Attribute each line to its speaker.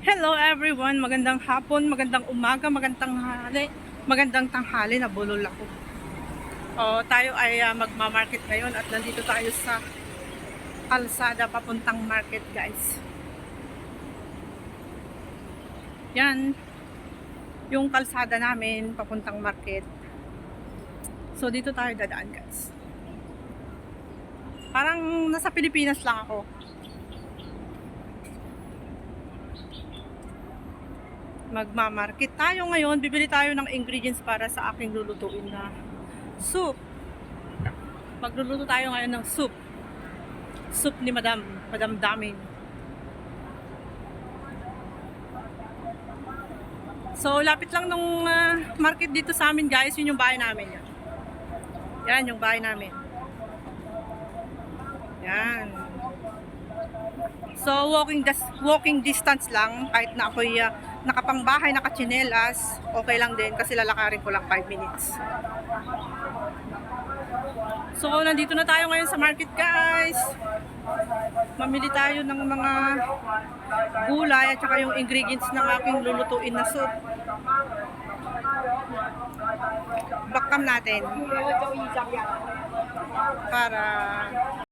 Speaker 1: Hello everyone, magandang hapon, magandang umaga, magandang tanghali, nabulol ako. Tayo ay magma-market ngayon at nandito tayo sa kalsada papuntang market, guys. Yan, yung kalsada namin papuntang market. So dito tayo dadaan, guys. Parang nasa Pilipinas lang ako. Magma-market tayo ngayon, bibili tayo ng ingredients para sa aking lulutuin na soup. Magluluto tayo ngayon ng soup. Soup ni Madam Damin. So, lapit lang nung market dito sa amin, guys. Yun yung bahay namin. Yan yung bahay namin. Yan. So, walking distance lang. Kahit na ako'y nakapangbahay, nakachinelas, okay lang din kasi lalakarin ko lang 5 minutes. So, nandito na tayo ngayon sa market, guys. Mamili tayo ng mga gulay at saka yung ingredients ng aking lulutuin na soup. Backcam natin para